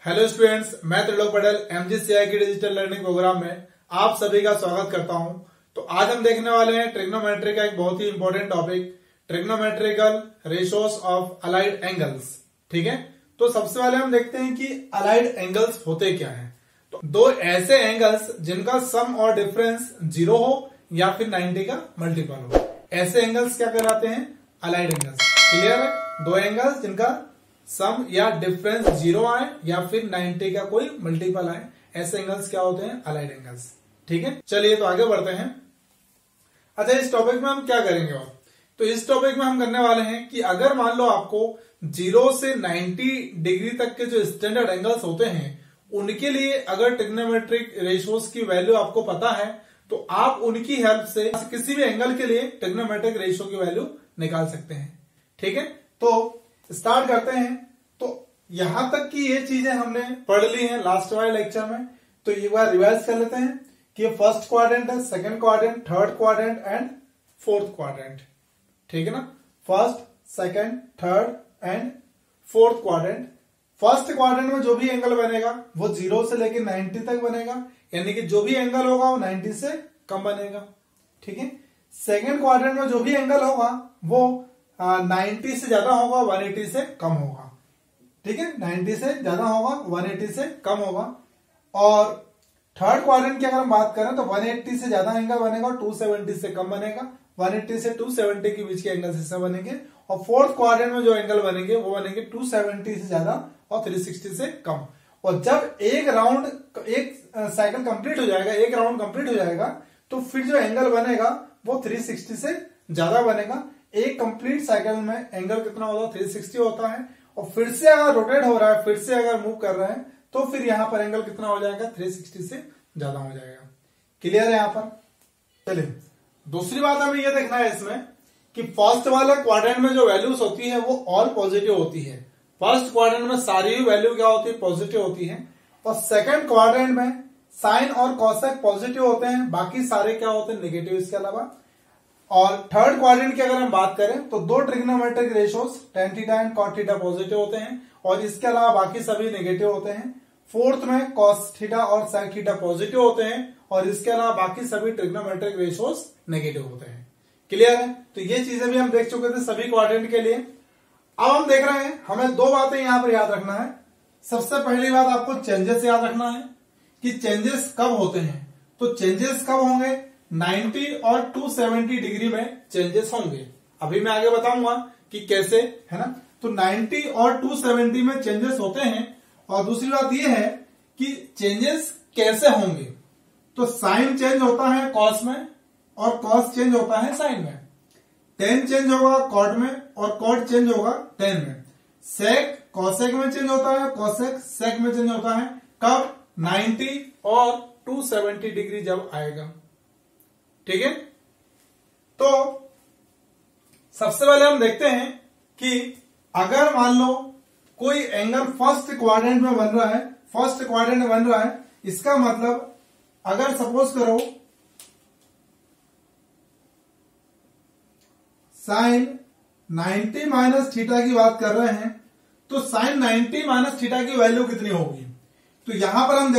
Hello students, मैं Trilok Patel MGCI के digital learning programme में आप सभी का स्वागत करता हूं। तो आज हम देखने वाले हैं ट्रिग्नोमेट्री का एक बहुत ही important topic, trigonometrical ratios of allied angles. ठीक है, तो सबसे पहले हम देखते हैं कि अलाइड एंगल्स होते क्या हैं। तो दो ऐसे एंगल्स जिनका सम और डिफरेंस 0 हो या फिर 90 का मल्टीपल हो, ऐसे एंगल्स क्या कहलाते हैं? Allied angles. क्लियर है? दो एंगल्स जिनका सम या डिफरेंस 0 आए या फिर 90 का कोई मल्टीपल आए, ऐसे एंगल्स क्या होते हैं? Allied angles. ठीक है, चलिए तो आगे बढ़ते हैं। अच्छा, इस टॉपिक में हम क्या करेंगे? और तो इस टॉपिक में हम करने वाले हैं कि अगर मान लो आपको 0 से 90 डिग्री तक के जो स्टैंडर्ड एंगल्स होते हैं उनके लिए अगर ट्रिग्नोमेट्रिक रेशियोज की वैल्यू आपको पता है तो आप उनकी हेल्प से किसी भी एंगल के लिए ट्रिग्नोमेट्रिक रेशियो की वैल्यू निकाल सकते हैं। ठीक है, तो स्टार्ट करते हैं। तो यहां तक की ये चीजें हमने पढ़ ली हैं लास्ट वाले लेक्चर में, तो एक बार रिवाइज कर लेते हैं कि ये फर्स्ट क्वाड्रेंट है, second quadrant, third quadrant and fourth quadrant. ठीक है ना, first, second, third and fourth quadrant. First quadrant में जो भी एंगल बनेगा वो 0 से लेकर 90 तक बनेगा, यानी कि जो भी एंगल होगा वो 90 से कम बनेगा। ठीक है, सेकंड क्वाड्रेंट में जो भी एंगल होगा वो 90 से ज्यादा होगा, 180 से कम होगा। ठीक है, 90 से ज्यादा होगा, 180 से कम होगा। और थर्ड क्वाड्रेंट की अगर हम बात करें तो 180 से ज्यादा एंगल बनेगा और 270 से कम बनेगा। 180 से 270 के बीच के एंगल इससे बनेंगे। और फोर्थ क्वाड्रेंट में जो एंगल बनेंगे वो बनेंगे 270 से ज्यादा और 360 से कम। और जब एक साइकिल कंप्लीट हो जाएगा, एक राउंड कंप्लीट हो जाएगा, तो फिर जो एंगल बनेगा वो 360 से ज्यादा बनेगा। एक कंप्लीट साइकिल में एंगल कितना होता है? 360 होता है। और फिर से अगर रोटेट हो रहा है, फिर से अगर मूव कर रहे हैं, तो फिर यहां पर एंगल कितना हो जाएगा? 360 से ज्यादा हो जाएगा। क्लियर है यहां पर? चलिए, दूसरी बात हमें यह देखना है इसमें कि फर्स्ट वाले क्वाड्रेंट में जो वैल्यूज होती है वो ऑल पॉजिटिव होती है। फर्स्ट क्वाड्रेंट में सारी वैल्यू क्या होती है? पॉजिटिव होती है। और सेकंड क्वाड्रेंट में साइन और कॉसेक पॉजिटिव होते हैं, बाकी सारे क्या होते हैं? नेगेटिव इसके अलावा। और थर्ड क्वाड्रेंट की अगर हम बात करें तो दो trigonometric ratios tan theta and cot theta positive होते हैं और इसके अलावा बाकी सभी नेगेटिव होते हैं। फोर्थ में cos थीटा और sin थीटा पॉजिटिव होते हैं और इसके अलावा बाकी सभी ट्रिग्नोमेट्रिक रेशियोज नेगेटिव होते हैं। क्लियर है? तो ये चीजें भी हम देख चुके थे सभी क्वाड्रेंट के लिए। अब हम देख रहे हैं, हमें दो बातें यहां पर याद रखना है। सबसे पहली बात आपको चेंजेस याद रखना है कि चेंजेस कब होते हैं। तो चेंजेस कब होंगे? 90 और 270 डिग्री में चेंजेस होंगे। अभी मैं आगे बताऊंगा कि कैसे, है ना। तो 90 और 270 में चेंजेस होते हैं। और दूसरी बात यह है कि चेंजेस कैसे होंगे। तो साइन चेंज होता है कॉस में और कॉस चेंज होता है साइन में। टेन चेंज होगा कॉट में और कॉट चेंज होगा टेन में। सेक कॉसेक में चेंज होता है, कॉसेक सेक में चेंज होता है। कब? 90 और 270 डिग्री जब आएगा। ठीक है, तो सबसे पहले हम देखते हैं कि अगर मान लो कोई एंगल फर्स्ट क्वाड्रेंट में बन रहा है, फर्स्ट क्वाड्रेंट में बन रहा है, इसका मतलब अगर सपोज करो साइन 90 माइनस थीटा की बात कर रहे हैं, तो साइन 90 माइनस थीटा की वैल्यू कितनी होगी? तो यहां पर हम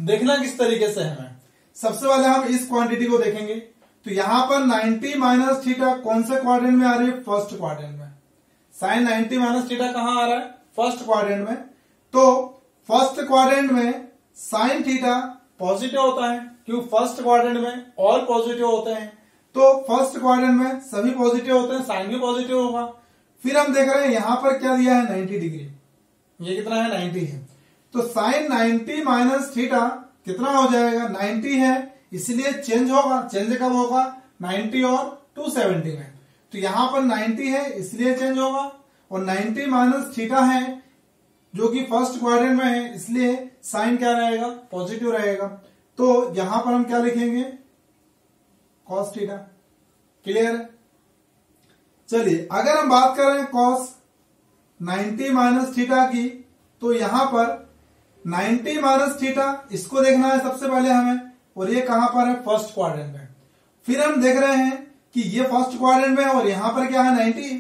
देखना किस तरीके से है। सबसे पहले हम इस क्वांटिटी को देखेंगे। तो यहां पर 90 माइनस थीटा कौन से क्वाड्रेंट में आ रही है? फर्स्ट क्वाड्रेंट में। साइन 90 माइनस थीटा कहां आ रहा है? फर्स्ट क्वाड्रेंट में। तो फर्स्ट क्वाड्रेंट में साइन थीटा पॉजिटिव होता है क्योंकि फर्स्ट क्वाड्रेंट में ऑल पॉजिटिव होते हैं। तो फर्स्ट क्वाड्रेंट में सभी पॉजिटिव होते हैं, साइन भी पॉजिटिव होगा। फिर हम देख रहे हैं यहां पर क्या दिया है? 90 डिग्री। ये कितना है? 90 है। तो साइन 90 माइनस थीटा कितना हो जाएगा? 90 है, इसलिए चेंज होगा। चेंज कब होगा? 90 और 270 में। तो यहां पर 90 है इसलिए चेंज होगा और 90 माइनस थीटा है जो कि फर्स्ट क्वाड्रेंट में है, इसलिए साइन क्या रहेगा? पॉजिटिव रहेगा। तो यहां पर हम क्या लिखेंगे? Cos theta. क्लियर है? चलिए, अगर हम बात करें कॉस 90 माइनस थीटा की, तो यहां पर 90 माइनस थीटा इसको देखना है सबसे पहले हमें, और ये कहां पर है? फर्स्ट क्वाड्रेंट में। फिर हम देख रहे हैं कि ये फर्स्ट क्वाड्रेंट में है और यहां पर क्या है? 90।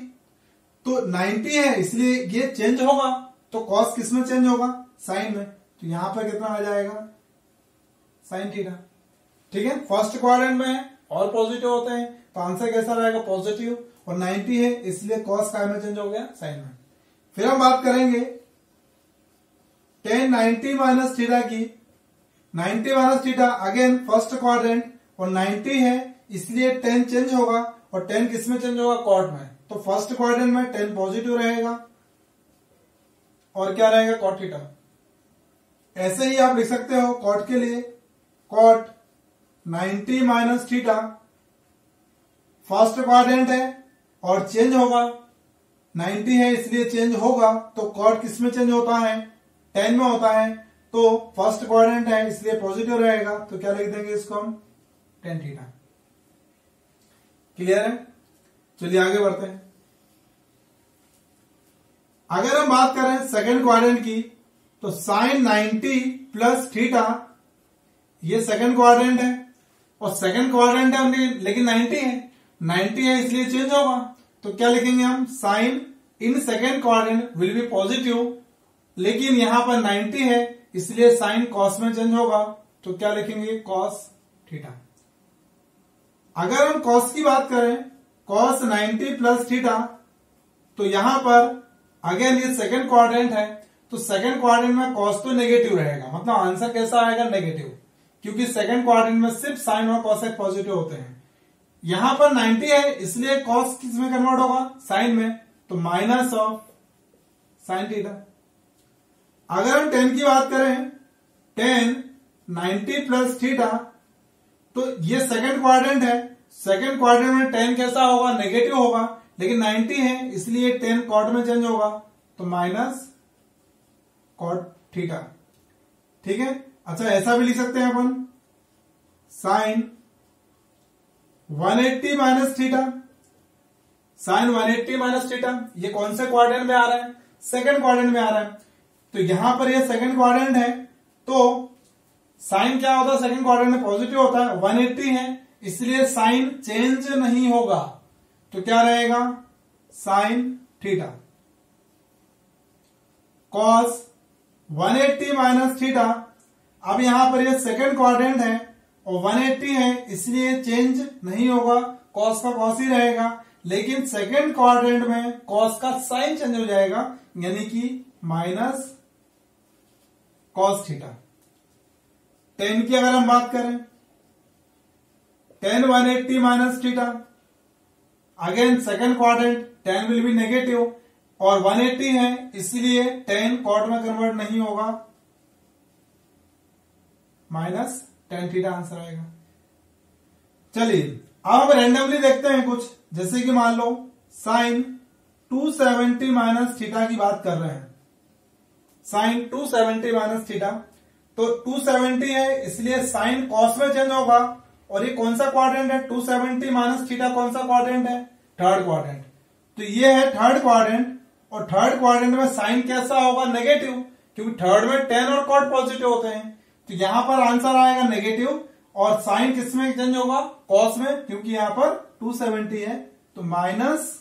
तो 90 है इसलिए ये चेंज होगा। तो कॉस किस में चेंज होगा, साइन में, तो यहां पर कितना आ जाएगा, साइन थीटा। ठीक है, फर्स्ट क्वाड्रेंट में है और पॉजिटिव होते हैं तो आंसर कैसा रहेगा, पॉजिटिव, और 90 है इसलिए कॉस काय में चेंज हो गया, साइन में। फिर हम बात करेंगे tan 90 माइनस थीटा की। 90 minus theta again first quadrant और 90 है इसलिए tan चेंज होगा और tan किस में चेंज होगा, कॉट में, तो फर्स्ट क्वाड्रेंट में tan पॉजिटिव रहेगा और क्या रहेगा, कॉट थीटा। ऐसे ही आप लिख सकते हो कॉट के लिए, cot 90 minus theta first quadrant है और चेंज होगा, 90 है इसलिए चेंज होगा, तो कॉट किस में चेंज होता है, tan में होता है, तो फर्स्ट क्वाड्रेंट है इसलिए पॉजिटिव रहेगा, तो क्या लिख देंगे इसको हम, tan थीटा। क्लियर है, चलिए आगे बढ़ते हैं। अगर हम बात करें सेकंड क्वाड्रेंट की तो साइन 90 प्लस थीटा, ये सेकंड क्वाड्रेंट है और सेकंड क्वाड्रेंट है लेकिन 90 है, 90 है इसलिए चेंज होगा, तो क्या लिखेंगे हम, sine in second quadrant will be positive, लेकिन यहां पर 90 है इसलिए साइन कॉस में चेंज होगा, तो क्या लिखेंगे, कॉस थीटा। अगर हम कॉस की बात करें, कॉस 90 प्लस थीटा, तो यहां पर अगेन ये सेकंड क्वाड्रेंट है तो सेकंड क्वाड्रेंट में कॉस तो नेगेटिव रहेगा, मतलब आंसर कैसा आएगा, नेगेटिव, क्योंकि सेकंड क्वाड्रेंट में सिर्फ साइन और कॉसेक पॉजिटिव होते हैं। यहां पर 90 है इसलिए कॉस किस में कन्वर्ट होगा, साइन में, तो माइनस ऑफ साइन थीटा। अगर हम tan की बात करें, tan 90 प्लस थीटा, तो ये सेकंड क्वाड्रेंट है, सेकंड क्वाड्रेंट में tan कैसा होगा, नेगेटिव होगा, लेकिन 90 है इसलिए tan कॉट में चेंज होगा, तो माइनस कॉट थीटा। ठीक है, अच्छा ऐसा भी लिख सकते हैं अपन, sine 180 minus theta, sine 180 minus theta, ये कौन से क्वाड्रेंट में आ रहा है, सेकंड क्वाड्रेंट में आ रहा है, तो यहां पर ये सेकंड क्वाड्रेंट है तो साइन क्या होता है, सेकंड क्वाड्रेंट में पॉजिटिव होता है, 180 है इसलिए साइन चेंज नहीं होगा, तो क्या रहेगा, sign theta. Cos 180 minus theta, अब यहां पर ये सेकंड क्वाड्रेंट है और 180 है इसलिए चेंज नहीं होगा, कॉस का कॉस ही रहेगा, लेकिन सेकंड क्वाड्रेंट में कॉस का साइन चेंज हो जाएगा, यानी कि माइनस कॉस थीटा। tan की अगर हम बात करें, tan 180 minus theta, again second quadrant, tan will be negative और 180 है इसलिए tan कॉट में कन्वर्ट नहीं होगा, माइनस tan थीटा आंसर आएगा। चलिए अब हम रैंडमली देखते हैं कुछ, जैसे कि मान लो साइन 270 माइनस थीटा की बात कर रहे हैं, साइन 270 माइनस थीटा, तो 270 है इसलिए साइन कॉस में चेंज होगा, और ये कौन सा क्वाड्रेंट है, 270 माइनस थीटा कौन सा क्वाड्रेंट है, थर्ड क्वाड्रेंट, तो ये है थर्ड क्वाड्रेंट, और थर्ड क्वाड्रेंट में साइन कैसा होगा, नेगेटिव, क्योंकि थर्ड में tan और कॉट पॉजिटिव होते हैं, तो यहां पर आंसर आएगा नेगेटिव, और साइन किस में चेंज होगा, कॉस में, क्योंकि यहां पर 270 है, तो minus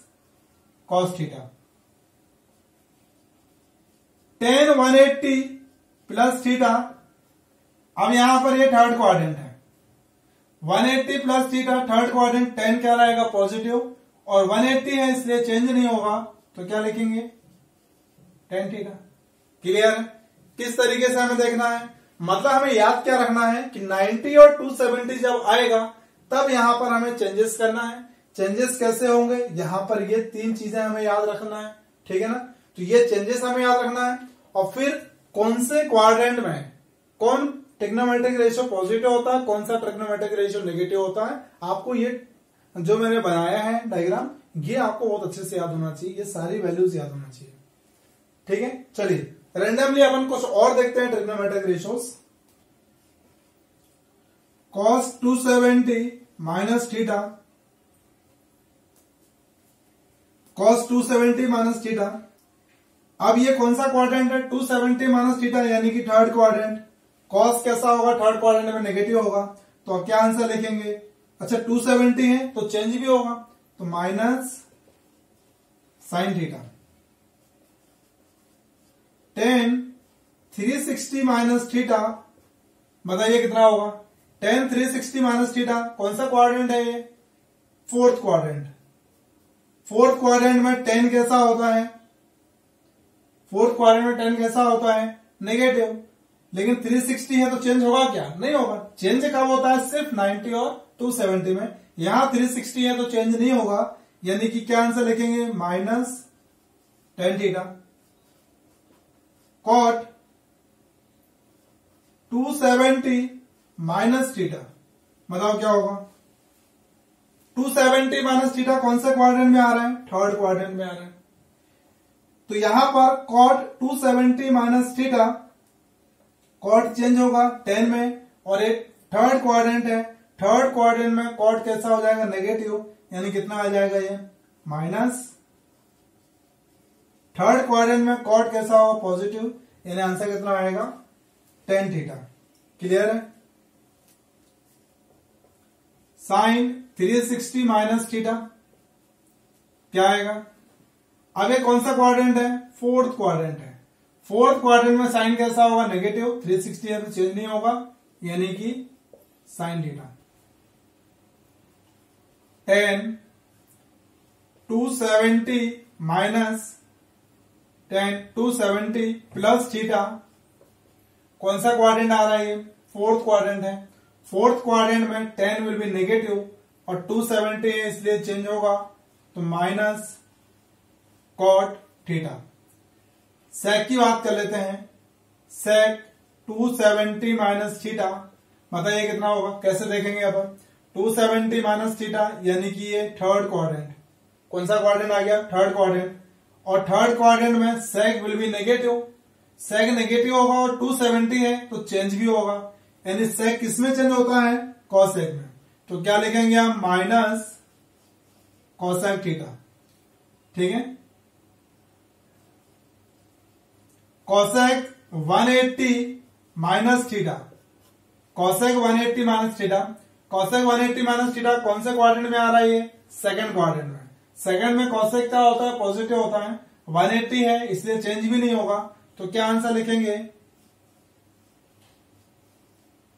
cos theta. tan 180 plus theta, अब यहां पर ये थर्ड क्वाड्रेंट है, 180 plus theta third quadrant, tan क्या रहेगा, पॉजिटिव, और 180 है इसलिए चेंज नहीं होगा, तो क्या लिखेंगे, tan थीटा। क्लियर है, किस तरीके से हमें देखना है, मतलब हमें याद क्या रखना है कि 90 और 270 जब आएगा तब यहां पर हमें चेंजेस करना है। चेंजेस कैसे होंगे, यहां पर ये तीन चीजें हमें याद रखना है, ठीक है ना, तो ये चेंजेस हमें याद रखना है, और फिर कौन से क्वाड्रेंट में कौन ट्रिग्नोमेट्रिक रेशियो पॉजिटिव होता है, कौन सा ट्रिग्नोमेट्रिक रेशियो नेगेटिव होता है, आपको ये जो मैंने बनाया है डायग्राम, ये आपको बहुत अच्छे से याद होना चाहिए, ये सारी वैल्यूज याद होना चाहिए। ठीक है, चलिए रैंडमली अपन कुछ और देखते हैं trigonometric ratios. cos 270 minus theta, cos 270 minus theta, अब ये कौन सा क्वाड्रेंट है, 270 माइनस थीटा, यानी कि थर्ड क्वाड्रेंट, cos कैसा होगा, थर्ड क्वाड्रेंट में नेगेटिव होगा, तो अब क्या आंसर लिखेंगे, अच्छा 270 है तो चेंज भी होगा, तो minus sine theta. tan 360 minus theta, बताइए कितना होगा। tan 360 माइनस थीटा कौन सा क्वाड्रेंट है ये, फोर्थ क्वाड्रेंट। फोर्थ क्वाड्रेंट में tan कैसा होता है, फोर्थ क्वाड्रेंट में tan कैसा होता है, नेगेटिव। लेकिन 360 है तो चेंज होगा क्या, नहीं होगा। चेंज कब होता है, सिर्फ 90 और 270 में। यहां 360 है तो चेंज नहीं होगा, यानी कि क्या आंसर लिखेंगे, minus tan theta. Cot 270 minus theta, बताओ क्या होगा। 270 माइनस थीटा कौन सा क्वाड्रेंट में आ रहा है, थर्ड क्वाड्रेंट में आ रहा है। तो यहां पर cot 270 minus theta, cot change होगा tan में, और एक थर्ड क्वाड्रेंट है, थर्ड क्वाड्रेंट में कॉट कैसा हो जाएगा, नेगेटिव, यानी कितना आ जाएगा ये, माइनस। थर्ड क्वाड्रेंट में कॉट कैसा होगा, पॉजिटिव, यानी आंसर कितना आएगा, tan थीटा। क्लियर है। साइन 360 माइनस थीटा क्या आएगा। अब ये कौन सा क्वाड्रेंट है, फोर्थ क्वाड्रेंट है। फोर्थ क्वाड्रेंट में साइन कैसा होगा, नेगेटिव, 360 है तो चेंज नहीं होगा, यानी कि sine theta. tan 270 minus tan 270 plus theta, कौन सा क्वाड्रेंट आ रहा है ये, फोर्थ क्वाड्रेंट है। फोर्थ क्वाड्रेंट में tan विल बी नेगेटिव और 270 है इसलिए चेंज होगा, तो माइनस कॉट थीटा। सेक की बात कर लेते हैं। सेक 270 माइनस थीटा, बताइए कितना होगा, कैसे देखेंगे अब। 270 माइनस थीटा यानी कि ये थर्ड क्वाड्रेंट, कौन सा क्वाड्रेंट आ गया, थर्ड क्वाड्रेंट। और थर्ड क्वाड्रेंट में sec will be negative, sec negative होगा और 270 है तो चेंज भी होगा, यानी सेक किसमें चेंज होता है, कॉसेक में। तो क्या लिखेंगे हम, माइनस कॉसेक थीटा। ठीक है। Cosec 180 minus theta, cosec 180 minus theta, cosec 180 minus theta कौन से क्वाड्रेंट में आ रहा है ये, सेकंड क्वाड्रेंट में। सेकंड में कॉसेक क्या होता है, पॉजिटिव होता है, 180 है इसलिए चेंज भी नहीं होगा, तो क्या आंसर लिखेंगे,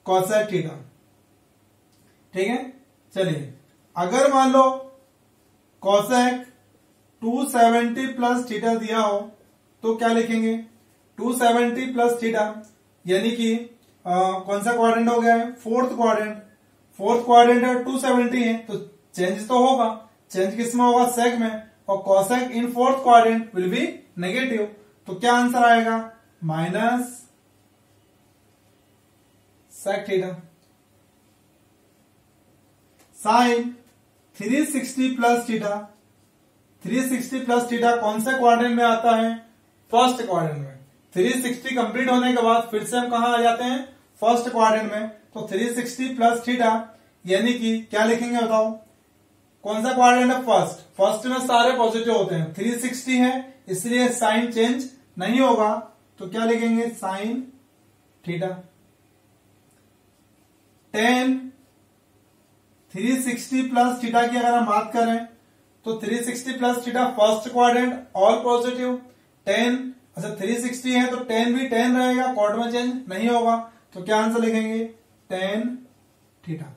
कॉसेक थीटा। ठीक है। चलिए, अगर मान लो कॉसेक 270 प्लस थीटा दिया हो तो क्या लिखेंगे, 270 प्लस थीटा, यानी कि कौन सा क्वाड्रेंट हो गया है, फोर्थ क्वाड्रेंट। फोर्थ क्वाड्रेंट है 270 है तो चेंज तो होगा, चेंज किस में होगा, सेक में, और cosec in fourth quadrant will be negative, तो क्या आंसर आएगा, minus sec theta. Sine 360 plus theta, 360 plus theta कौन से क्वाड्रेंट में आता है, फर्स्ट क्वाड्रेंट में। 360 कंप्लीट होने के बाद फिर से हम कहां आ जाते हैं, फर्स्ट क्वाड्रेंट में। तो 360 प्लस थीटा यानी कि क्या लिखेंगे बताओ, कौन सा क्वाड्रेंट है, फर्स्ट। फर्स्ट में सारे पॉजिटिव होते हैं, 360 है इसलिए साइन चेंज नहीं होगा, तो क्या लिखेंगे, sine theta. tan 360 plus theta की अगर हम बात करें तो 360 plus theta first quadrant all positive, tan, अच्छा 360 है तो tan भी tan रहेगा, कॉट में चेंज नहीं होगा, तो क्या आंसर लिखेंगे, tan थीटा।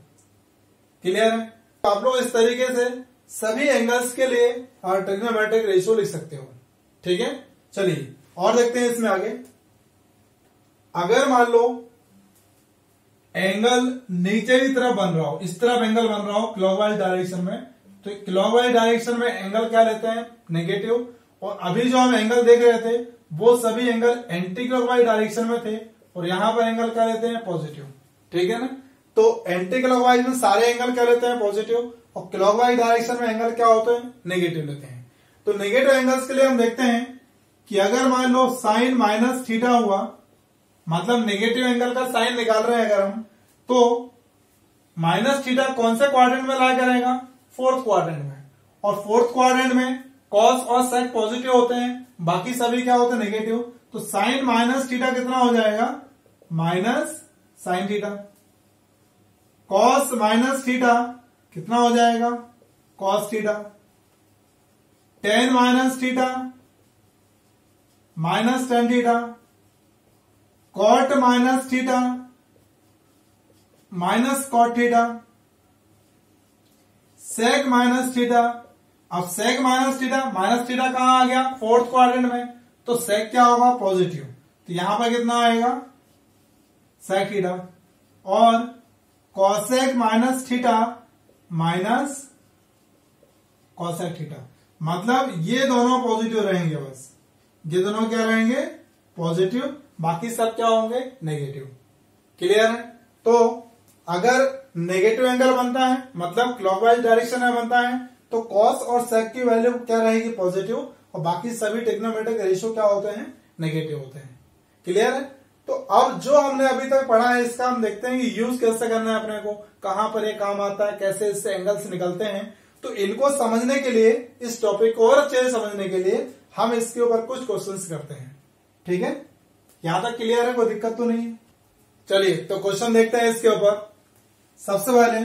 क्लियर है। तो आप लोग इस तरीके से सभी एंगल्स के लिए ट्रिग्नोमेट्रिक रेशियो लिख सकते हो। ठीक है। चलिए और देखते हैं इसमें आगे। अगर मान लो एंगल नीचे की तरफ बन रहा हो, इस तरफ एंगल बन रहा हो क्लॉकवाइज डायरेक्शन में, तो क्लॉकवाइज डायरेक्शन में एंगल क्या लेते हैं, नेगेटिव। और अभी जो हम एंगल देख रहे थे वो सभी एंगल एंटी क्लॉकवाइज डायरेक्शन में थे, और यहां पर एंगल क्या लेते हैं, पॉजिटिव। ठीक है ना। तो एंटी क्लॉकवाइज में सारे एंगल क्या लेते हैं, पॉजिटिव, और क्लॉकवाइज डायरेक्शन में एंगल क्या होते हैं, नेगेटिव लेते हैं। तो नेगेटिव एंगल्स के लिए हम देखते हैं कि अगर मान लो साइन माइनस थीटा हुआ, मतलब नेगेटिव एंगल का साइन निकाल रहे हैं अगर हम, तो माइनस थीटा कौन से क्वाड्रेंट में ला करेगा, फोर्थ क्वाड्रेंट में। और फोर्थ क्वाड्रेंट में कॉस और सेक पॉजिटिव होते हैं, बाकी सभी क्या होते हैं, नेगेटिव। तो साइन माइनस थीटा कितना हो जाएगा, minus sine theta. Cos minus theta कितना हो जाएगा, cos theta. tan minus theta minus ten theta, cot minus theta minus cot theta, sec minus theta. अब सेक माइनस थीटा कहां आ गया? फोर्थ क्वाड्रेंट में, तो सेक क्या होगा? पॉजिटिव, तो यहां पर कितना आएगा? Sec theta. और cosec minus theta minus cosec theta, मतलब ये दोनों पॉजिटिव रहेंगे, बस ये दोनों क्या रहेंगे? पॉजिटिव, बाकी सब क्या होंगे? नेगेटिव। क्लियर है? तो अगर नेगेटिव एंगल बनता है, मतलब क्लॉकवाइज डायरेक्शन में बनता है, तो कॉस और सेक की वैल्यू क्या रहेगी? पॉजिटिव, और बाकी सभी ट्रिग्नोमेट्रिक रेशियो क्या होते हैं? नेगेटिव होते हैं। क्लियर है? तो अब जो हमने अभी तक पढ़ा है, इसका हम देखते हैं कि यूज कैसे करना है अपने को, कहां पर ये काम आता है, कैसे इससे एंगल्स निकलते हैं। तो इनको समझने के लिए, इस टॉपिक को और अच्छे से समझने के लिए हम इसके ऊपर कुछ क्वेश्चंस करते हैं। ठीक है? यहां तक क्लियर है? कोई दिक्कत तो नहीं है? चलिए तो क्वेश्चन देखते हैं इसके ऊपर। सबसे पहले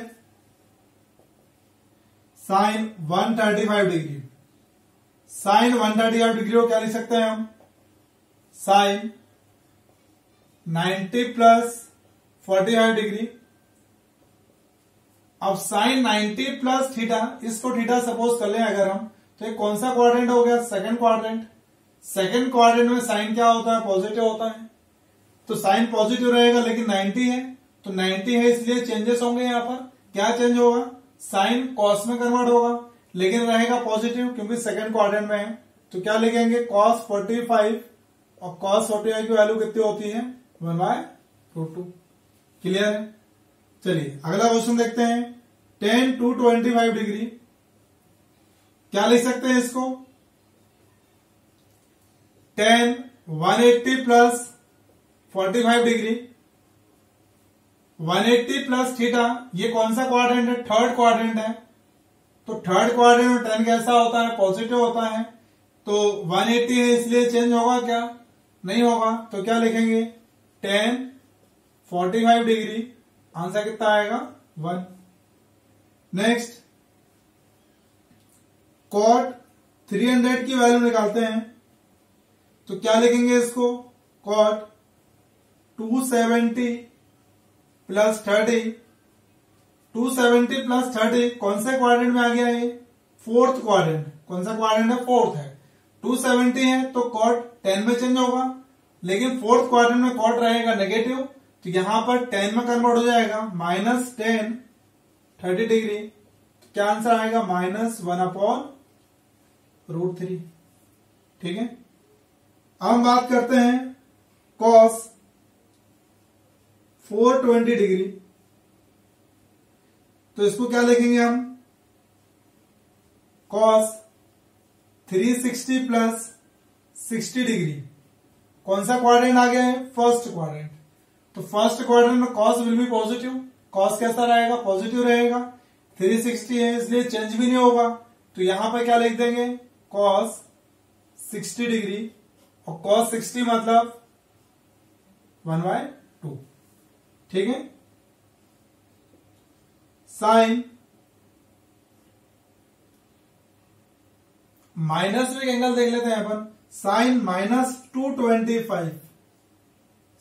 साइन 135 डिग्री, साइन 135 डिग्री को क्या लिख सकते हैं हम? Sine 90 plus 45 degree. अब साइन 90 प्लस थीटा, इसको थीटा सपोज कर लें अगर हम, तो ये कौन सा क्वाड्रेंट हो गया? Second quadrant. सेकंड क्वाड्रेंट में साइन क्या होता है? पॉजिटिव होता है, तो साइन पॉजिटिव रहेगा, लेकिन 90 है, तो 90 है इसलिए चेंजेस होंगे। यहां पर क्या चेंज होगा? साइन कॉस में कन्वर्ट होगा, लेकिन रहेगा पॉजिटिव क्योंकि सेकंड क्वाड्रेंट में है। तो क्या लिखेंगे? कॉस 45, और कॉस 45 की वैल्यू कितनी होती है? 1/√2। क्लियर है? चलिए अगला क्वेश्चन देखते हैं। tan 225 डिग्री, क्या लिख सकते हैं इसको? tan 180 plus 45 degree, 180 plus theta, ये कौन सा क्वाड्रेंट है? थर्ड क्वाड्रेंट है, तो थर्ड क्वाड्रेंट में tan कैसा होता है? पॉजिटिव होता है, तो 180 है इसलिए चेंज होगा क्या? नहीं होगा, तो क्या लिखेंगे? tan 45 डिग्री, आंसर कितना आएगा? 1। नेक्स्ट, कॉट 300 की वैल्यू निकालते हैं, तो क्या लिखेंगे इसको? कॉट 270 प्लस 30, 270 प्लस 30 कौन से क्वाड्रेंट में आ गया? ये फोर्थ क्वाड्रेंट। कौन सा क्वाड्रेंट है? फोर्थ है। 270 है तो कॉट 10 में चेंज होगा, लेकिन फोर्थ क्वाड्रेंट में कॉट रहेगा नेगेटिव, तो यहां पर 10 में कन्वर्ट हो जाएगा, -10 30 डिग्री, तो क्या आंसर आएगा? -1/√3। ठीक है? अब हम बात करते हैं कॉस 420 डिग्री, तो इसको क्या लिखेंगे हम? कॉस 360 प्लस 60 डिग्री, कौन सा क्वाड्रेंट आ गया है? First quadrant. तो फर्स्ट क्वाड्रेंट में cos will be positive, cos कैसा रहेगा? पॉजिटिव रहेगा। 360 है इसलिए चेंज भी नहीं होगा, तो यहां पर क्या लिख देंगे? कॉस 60 डिग्री, और कॉस 60 मतलब 1/2। ठीक है? साइन माइनस में एंगल देख लेते हैं अपन। Sign -225,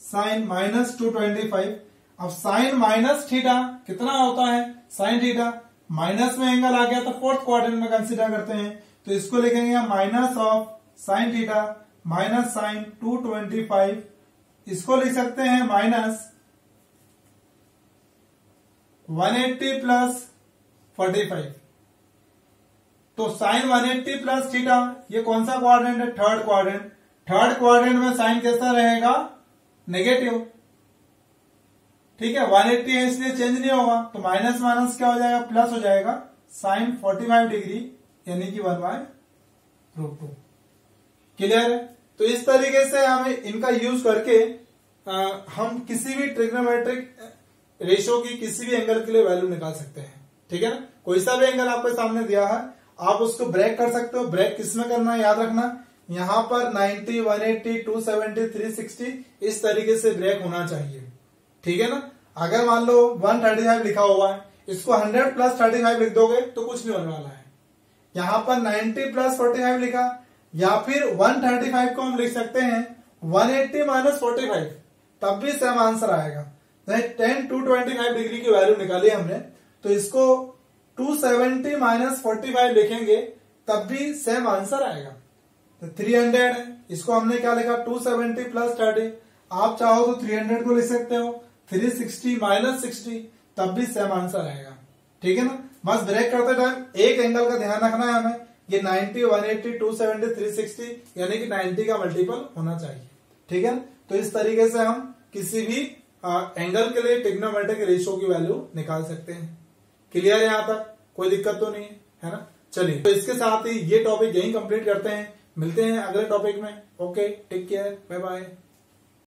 sign -225। अब साइन माइनस थीटा कितना होता है? साइन थीटा, माइनस में एंगल आ गया तो फोर्थ क्वाड्रेंट में कंसीडर करते हैं, तो इसको लिखेंगे minus of sine theta minus sine 225, इसको लिख सकते हैं माइनस 180 प्लस 45। तो साइन 180 प्लस थीटा, ये कौन सा क्वाड्रेंट है? Third quadrant. थर्ड क्वाड्रेंट में साइन कैसा रहेगा? नेगेटिव। ठीक है? 180 है इसलिए चेंज नहीं होगा, तो माइनस माइनस क्या हो जाएगा? प्लस हो जाएगा, साइन 45 डिग्री यानी कि 1/√2। क्लियर है? तो इस तरीके से हमें इनका यूज करके हम किसी भी ट्रिग्नोमेट्रिक रेशियो की किसी भी एंगल के लिए वैल्यू निकाल सकते हैं। ठीक है ना? कोई सा भी एंगल आपके सामने दिया है, आप उसको ब्रेक कर सकते हो। ब्रेक किसमें करना है याद रखना, यहां पर 90, 180, 270, 360 इस तरीके से ब्रेक होना चाहिए। ठीक है ना? अगर मान लो 135 लिखा हुआ है, इसको 100 प्लस 35 लिख दोगे तो कुछ नहीं होने वाला है। यहां पर 90 प्लस 45 लिखा, या फिर 135 को हम लिख सकते हैं 180 माइनस 45, तब भी सेम आंसर आएगा। tan 225 डिग्री की वैल्यू निकाली हमने, तो इसको 270 माइनस 45 लिखेंगे तब भी सेम आंसर आएगा। तो 300 है, इसको हमने क्या लिखा 270 प्लस 30, आप चाहो तो 300 को लिख सकते हो 360 माइनस 60, तब भी सेम आंसर आएगा। ठीक है ना। बस ब्रेक करते टाइम एक एंगल का ध्यान रखना है हमें, ये 90, 180, 270, 360 यानी कि 90 का मल्टीपल होना चाहिए। ठीक है। तो इस तरीके से हम किसी भी एंगल के लिए ट्रिग्नोमेट्रिक रेशियो की वैल्यू निकाल सकते हैं। क्लियर है यहां तक, कोई दिक्कत तो नहीं है ना। चलिए, तो इसके साथ ही ये टॉपिक यहीं कंप्लीट करते हैं, मिलते हैं अगले टॉपिक में। Okay, take care, bye bye.